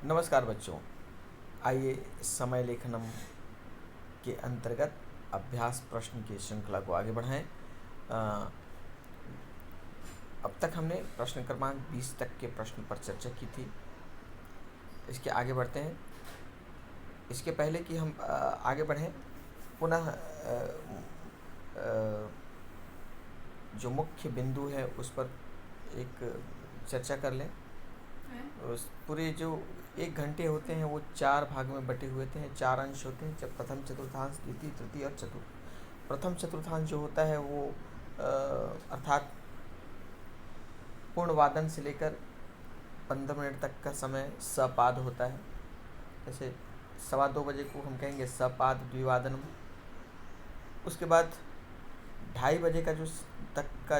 नमस्कार बच्चों, आइए समय लेखनम के अंतर्गत अभ्यास प्रश्न की श्रृंखला को आगे बढ़ाएं। अब तक हमने प्रश्न क्रमांक 20 तक के प्रश्न पर चर्चा की थी। इसके आगे बढ़ते हैं। इसके पहले कि हम आगे बढ़ें, पुनः जो मुख्य बिंदु है उस पर एक चर्चा कर लें। उस पूरे जो 1 घंटे होते हैं वो 4 भाग में बटे हुए थे, 4 अंश होते हैं। जब प्रथम चतुर्थांश, द्वितीय, तृतीय और चतुर्थ। प्रथम चतुर्थांश जो होता है वो अर्थात पूर्ण वादन से लेकर 15 मिनट तक का समय सपाद होता है। जैसे 2:15 बजे को हम कहेंगे सपाद द्विवादनम। उसके बाद 2:30 बजे का तक का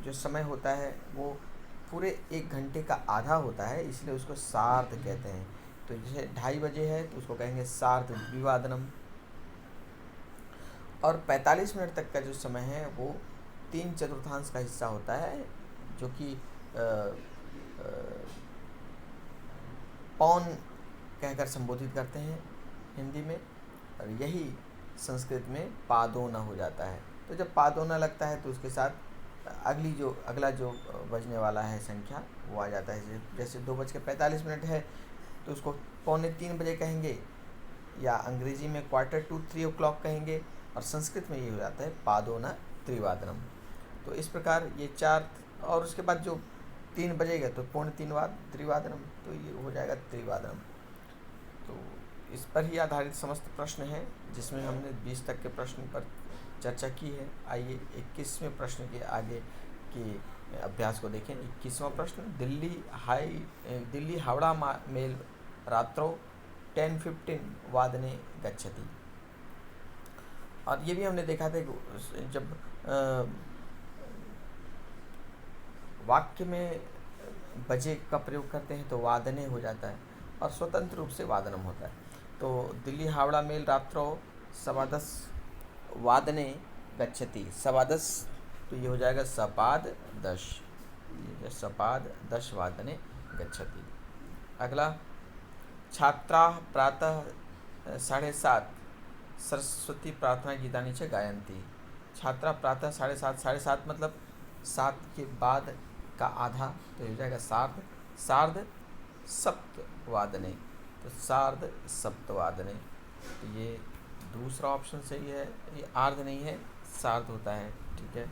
जो समय होता है वो पूरे 1 घंटे का आधा होता है, इसलिए उसको सार्ध कहते हैं। तो जैसे 2:30 बजे है तो उसको कहेंगे सार्ध द्विवादनम। और 45 मिनट तक का जो समय है वो 3/4 का हिस्सा होता है, जो कि पौन कहकर संबोधित करते हैं हिंदी में, और यही संस्कृत में पादोना हो जाता है। तो जब पादोना लगता है तो उसके साथ अगला जो बजने वाला है संख्या वो आ जाता है। जैसे 2:45 है तो उसको 2:45 बजे कहेंगे, या अंग्रेजी में 2:45 कहेंगे, और संस्कृत में ये हो जाता है पादोना त्रिवादनम। तो इस प्रकार ये 4, और उसके बाद जो 3 बजेगा तो 3:45 त्रिवादनम, तो ये हो जाएगा त्रिवादनम। तो इस पर ही आधारित समस्त प्रश्न हैं, जिसमें हमने 20 तक के प्रश्न पर चर्चा की है। आइए 21वें प्रश्न के आगे के अभ्यास को देखें। 21वां प्रश्न, दिल्ली हावड़ा मेल रात्रौ 10:15 वादने गच्छति। और ये भी हमने देखा था कि जब वाक्य में बजे का प्रयोग करते हैं तो वादने हो जाता है, और स्वतंत्र रूप से वादनम होता है। तो दिल्ली हावड़ा मेल रात्रौ 10:15 वादने गच्छति, 10:15, तो ये हो जाएगा सपाद 10, सपाद 10 वादने गच्छति। अगला, छात्रा प्रातः 7:30 सरस्वती प्रार्थना गीतानि च गायन्ति। छात्रा प्रातः 7:30 मतलब 7 के बाद का आधा, तो हो जाएगा सार्ध सप्तवादने, तो सार्ध सप्तवादने। तो ये दूसरा ऑप्शन सही है, ये आर्ध नहीं है, सार्ध होता है, ठीक है।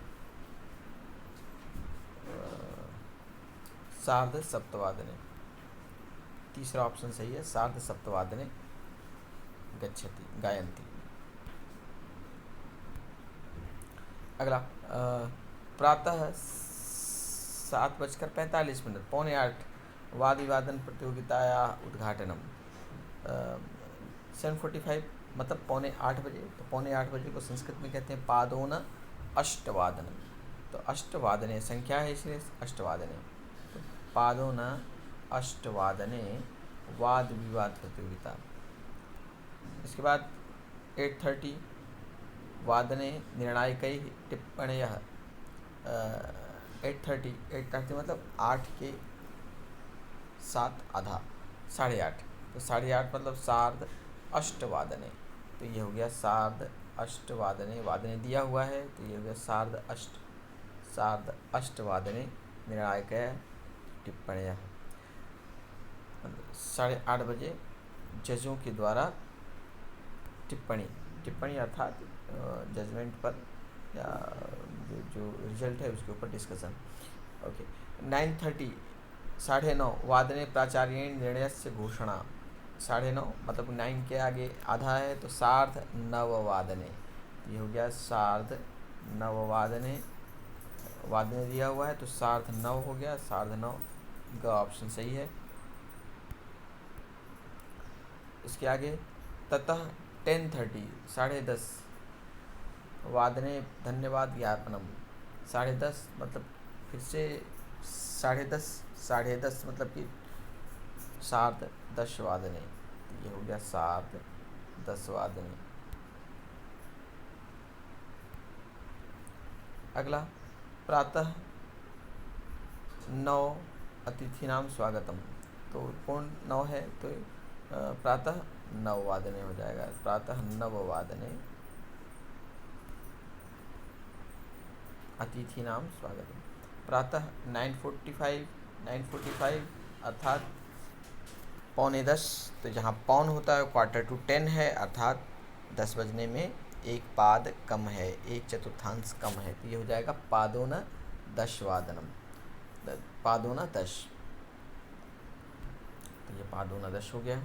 सार्ध सप्तवादने, तीसरा ऑप्शन सही है, सार्ध सप्तवादने गच्छति गायन्ति। अगला, प्रातः 7:45 7:45 वाद विवादन प्रतियोगिताया उद्घाटनम। 7:45 मतलब 7:45 बजे, तो 7:45 बजे को संस्कृत में कहते हैं पादोन अष्टवादनम। तो अष्टवादने संख्या है, इसलिए अष्टवादने। तो पादोन अष्टवादने वाद विवाद प्रतियोगिता। इसके बाद 8:30 वादने निर्णायकै टिप्पण्यः। 8:30 मतलब 8 के 7 आधा, 8:30, तो 8:30 मतलब सार्ध अष्टवादने। तो ये हो गया सार्ध अष्टवादने, वादने दिया हुआ है तो ये हो गया सार्ध अष्टवादने निर्णायकै टिप्पण्यः। 8:30 बजे जजों के द्वारा टिप्पणी अर्थात जजमेंट पर, या जो रिजल्ट है उसके ऊपर डिस्कशन। ओके। 9:30 9:30 वादने प्राचार्येण निर्णयस्य घोषणा। 9:30 मतलब 9 के आगे आधा है तो सार्ध नववादने, ये हो गया सार्ध नववादने। वादने दिया हुआ है तो सार्ध 9 हो गया, सार्ध 9 का ऑप्शन सही है। इसके आगे, ततः 10:30 10:30 वादने धन्यवाद ज्ञापनम। 10:30 मतलब फिर से 10:30 मतलब कि सार्ध 10 वादने, तो ये हो गया सार्ध 10 वादने। अगला, प्रातः 9 अतिथिनां स्वागतम। तो पूर्ण 9 है तो प्रातः 9 हो जाएगा। प्रातः 9 अतिथि नाम स्वागतम। प्रातः 9:45 अर्थात 9:45, तो जहाँ पौन होता है 9:45 है, अर्थात 10 बजने में एक पाद कम है, एक चतुर्थांश कम है, तो ये हो जाएगा पादोन 10 पादोन 10, तो ये पादोन 10 हो गया।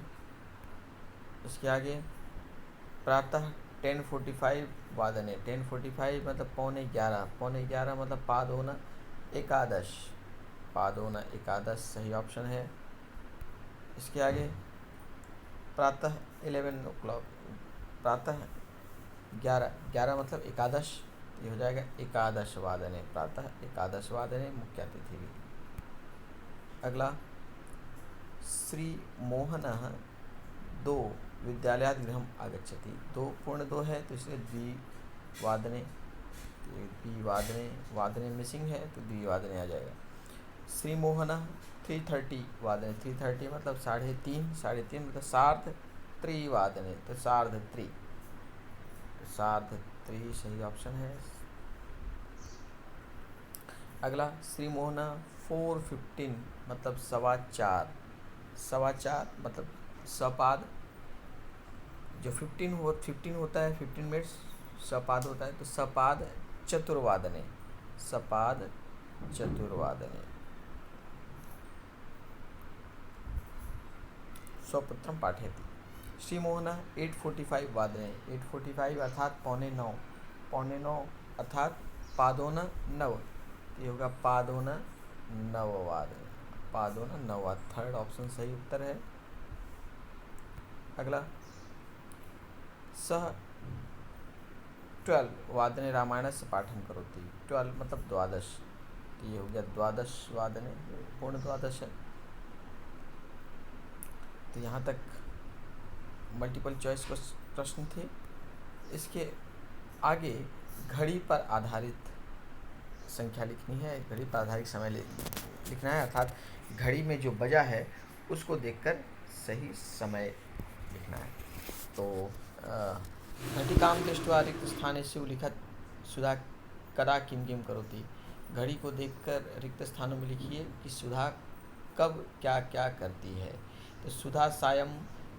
इसके आगे प्रातः 10:45 10:45 मतलब 11:15 मतलब पादोन 11, पादोन 11 सही ऑप्शन है। इसके आगे प्रातः 11 o'clock, प्रातः 11 मतलब 11, ये हो जाएगा 11 प्रातः 11 मुख्यातिथि। अगला श्री मोहनः 2 विद्यालयात् गृहम् आगच्छति, 2 पूर्ण 2 है तो इसलिए द्विवादने, वादने मिसिंग है तो द्विवादने आ जाएगा। श्री मोहनः 3:30 3:30 मतलब 3:30 मतलब सार्ध त्रिवादने, तो सार्ध त्रि सही ऑप्शन है। अगला श्री मोहना 4:15 मतलब 4:15 मतलब सपाद, जो 15 होता है 15 मिनट्स सपाद होता है, तो सपाद चतुर्वादने, स्वपुत्रम पाठयति। श्री मोहना 8:45 अर्थात 8:45 अर्थात पादोन 9, ये होगा पादोन 9, थर्ड ऑप्शन सही उत्तर है। अगला सह 12 रामायणस्य पाठन करोति, 12 मतलब 12, तो ये हो गया 12 पूर्ण 12 है। तो यहाँ तक मल्टीपल चॉइस प्रश्न थे। इसके आगे घड़ी पर आधारित संख्या लिखनी है, घड़ी पर आधारित समय लिखना है, अर्थात घड़ी में जो बजा है उसको देखकर सही समय लिखना है। तो घटिकां दृष्ट्वा रिक्त स्थानेषु लिखत सुधा कदा किं किं करोति, घड़ी को देखकर रिक्त स्थानों में लिखिए कि सुधा कब क्या क्या करती है। तो सुधा सायं,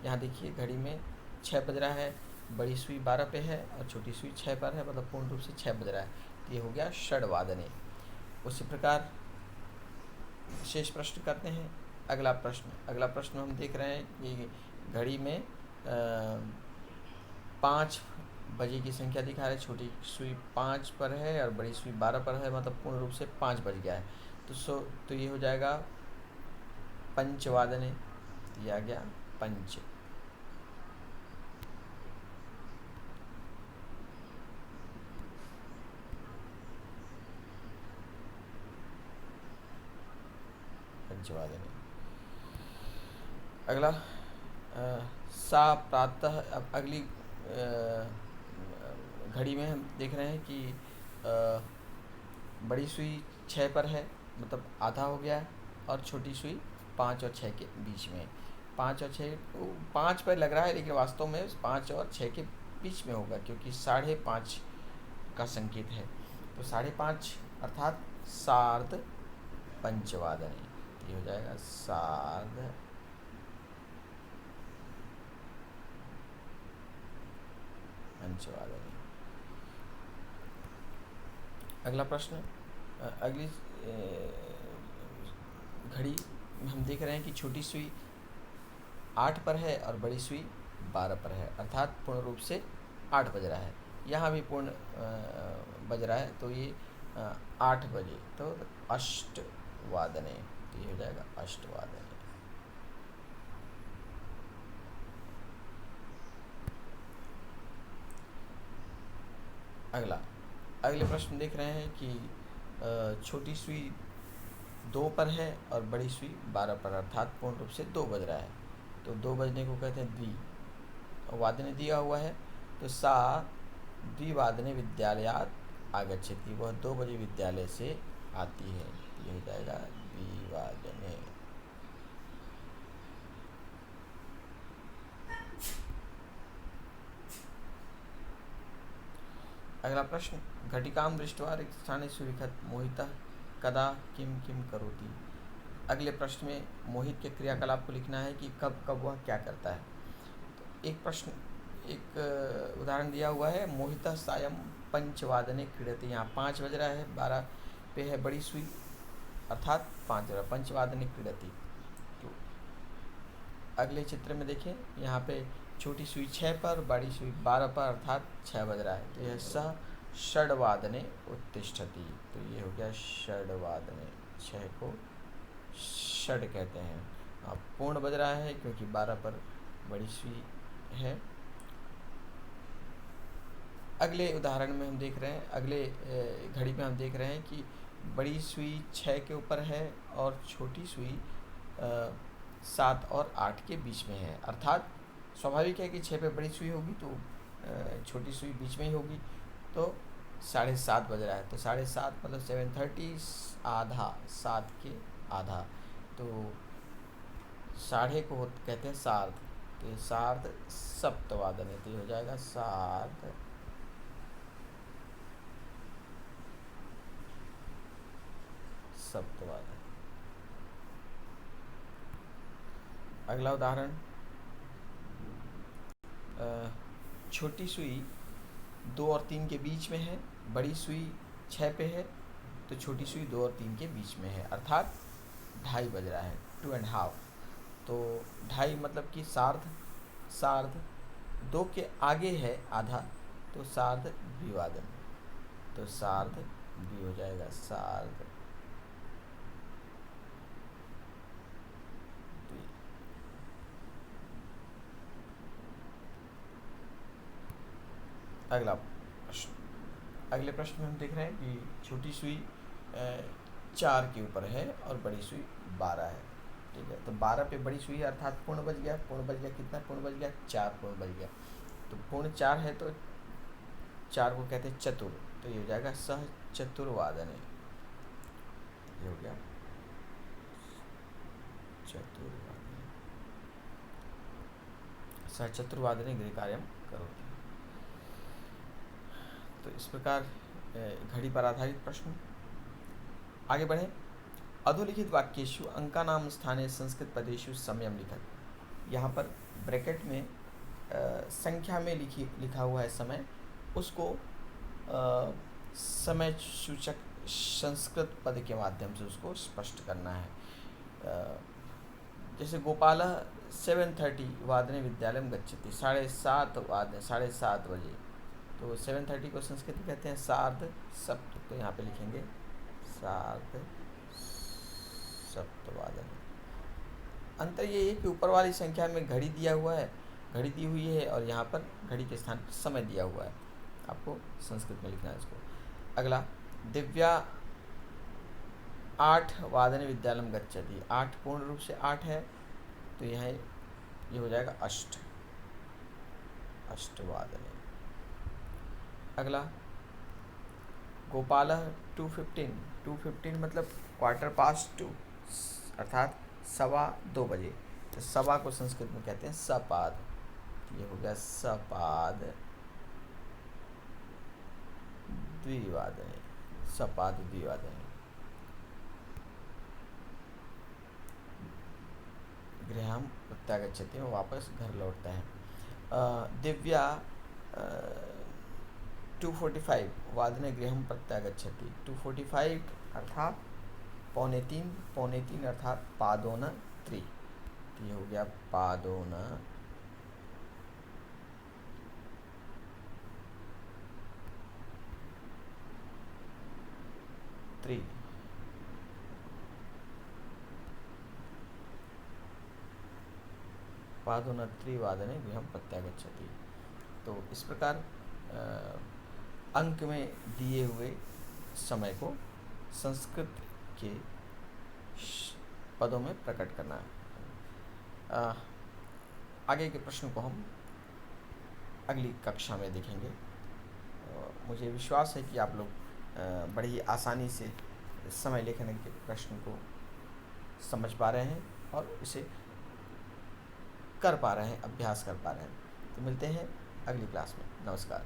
यहाँ देखिए घड़ी में 6 बज रहा है, बड़ी सुई 12 पे है और छोटी सुई 6 पर है, मतलब पूर्ण रूप से 6 बज रहा है, तो ये हो गया षड्वादने। उसी प्रकार शेष प्रश्न करते हैं। अगला प्रश्न हम देख रहे हैं कि घड़ी में 5 बजे की संख्या दिखा रहा है, छोटी सुई 5 पर है और बड़ी सुई 12 पर है, मतलब पूर्ण रूप से 5 बज गया है, तो ये हो जाएगा पंचवादने, ये आ गया पंच। पंचवादने। अगला सा प्रातः, अब अगली घड़ी में हम देख रहे हैं कि बड़ी सुई 6 पर है, मतलब आधा हो गया है, और छोटी सुई 5 और 6 के बीच में, 5 और 6, 5 पर लग रहा है लेकिन वास्तव में 5 और 6 के बीच में होगा, क्योंकि 5:30 का संकेत है, तो 5:30 अर्थात सार्ध पंचवादने, ये हो जाएगा सार्ध पंचवादने। अगला प्रश्न, अगली घड़ी हम देख रहे हैं कि छोटी सुई 8 पर है और बड़ी सुई 12 पर है, अर्थात पूर्ण रूप से 8 बज रहा है, यहाँ भी पूर्ण बज रहा है, तो ये 8 बजे, तो अष्टवादने, तो ये हो जाएगा अष्टवादने। अगले प्रश्न देख रहे हैं कि छोटी सुई 2 पर है और बड़ी सुई 12 पर, अर्थात पूर्ण रूप से 2 बज रहा है, तो 2 बजने को कहते हैं द्वि, वादने दिया हुआ है, तो सा द्विवादने विद्यालयात् आगच्छति, वह 2 बजे विद्यालय से आती है, ये हो जाएगा द्विवादने। अगला प्रश्न, घटिकां दृष्ट्वा रिक्तस्थानेषु लिखत मोहितः कदा किम किम करोति। अगले प्रश्न में मोहित के क्रियाकलाप को लिखना है कि कब कब वह क्या करता है। तो एक उदाहरण दिया हुआ है, मोहितः सायं 5 क्रीडति। यहाँ 5 बज रहा है, 12 पे है बड़ी सुई अर्थात 5 बज रहा, 5 क्रीडति। तो अगले चित्र में देखें, यहाँ पे छोटी सुई 6 पर, बड़ी सुई 12 पर अर्थात 6 बज रहा है। तो यह सः षड्वादने उत्तिष्ठति। तो ये हो गया षड्वादने, 6 को षड कहते हैं। अब पूर्ण बज रहा है क्योंकि 12 पर बड़ी सुई है। अगले उदाहरण में हम देख रहे हैं, अगले घड़ी में हम देख रहे हैं कि बड़ी सुई 6 के ऊपर है और छोटी सुई 7 और 8 के बीच में है। अर्थात स्वाभाविक है कि 6 पे बड़ी सुई होगी तो छोटी सुई बीच में ही होगी। तो 7:30 बज रहा है, तो 7:30 मतलब 7:30, आधा, 7 के आधा। तो साढ़े को कहते हैं सार्ध। तो ये सार्ध सप्तवादने, तो ये हो जाएगा सार्ध सप्तवादन। अगला उदाहरण, छोटी सुई 2 और 3 के बीच में है, बड़ी सुई 6 पे है, तो छोटी सुई 2 और 3 के बीच में है अर्थात 2:30 बज रहा है, 2:30। तो 2:30 मतलब कि सार्ध 2 के आगे है आधा, तो सार्ध द्विवादन। तो सार्ध द्वि हो जाएगा, सार्ध द्वि। अगला प्रश्न, अगले प्रश्न में हम देख रहे हैं कि छोटी सुई 4 के ऊपर है और बड़ी सुई 12 है। ठीक है, तो 12 पे बड़ी सुई अर्थात पूर्ण बज गया। पूर्ण बज गया, कितना पूर्ण बज गया? 4 पूर्ण बज गया। तो पूर्ण 4 है तो 4 को कहते हैं चतुर। तो ये हो जाएगा सह चतुर्वादने। ये हो गया चतुर्वादने, सह चतुर्वादने गृहकार्यं करोति। तो इस प्रकार घड़ी पर आधारित प्रश्न। आगे बढ़े, अधोलिखित वाक्येषु अंकानां स्थाने संस्कृत पदेषु समयम लिखत। यहाँ पर ब्रैकेट में संख्या में लिखा हुआ है समय, उसको समय सूचक संस्कृत पद के माध्यम से उसको स्पष्ट करना है। जैसे गोपालः 7:30 वादने विद्यालयं गच्छति, 7:30 बजे। तो 7:30 को संस्कृत में कहते हैं सार्ध सप्त। तो यहाँ पे लिखेंगे सार्ध सप्तवादन। अंतर ये है कि ऊपर वाली संख्या में घड़ी दिया हुआ है, घड़ी दी हुई है, और यहाँ पर घड़ी के स्थान पर समय दिया हुआ है। आपको संस्कृत में लिखना है इसको। अगला, दिव्या 8 वादने विद्यालयं गच्छति। 8 पूर्ण रूप से 8 है, तो यहाँ ये हो जाएगा अष्टवादने। अगला, गोपालः 2:15 मतलब 2:15 अर्थात 2:15 बजे। तो सवा को संस्कृत में कहते हैं सपाद। ये हो गया सपाद द्विवादने, सपाद द्विवादने। गृहं प्रत्यागच्छति, वो वापस घर लौटता है। दिव्या 2:45 वादने गृहं प्रत्यागच्छति। 2:45 अर्थात 2:45 अर्थात पादोन 3। तो ये हो गया पादोन 3। पादोन 3 वादने गृहं प्रत्यागच्छति। तो इस प्रकार अंक में दिए हुए समय को संस्कृत के पदों में प्रकट करना है। आगे के प्रश्न को हम अगली कक्षा में देखेंगे। मुझे विश्वास है कि आप लोग बड़ी आसानी से समय लेखन के प्रश्न को समझ पा रहे हैं और इसे कर पा रहे हैं, अभ्यास कर पा रहे हैं। तो मिलते हैं अगली क्लास में। नमस्कार।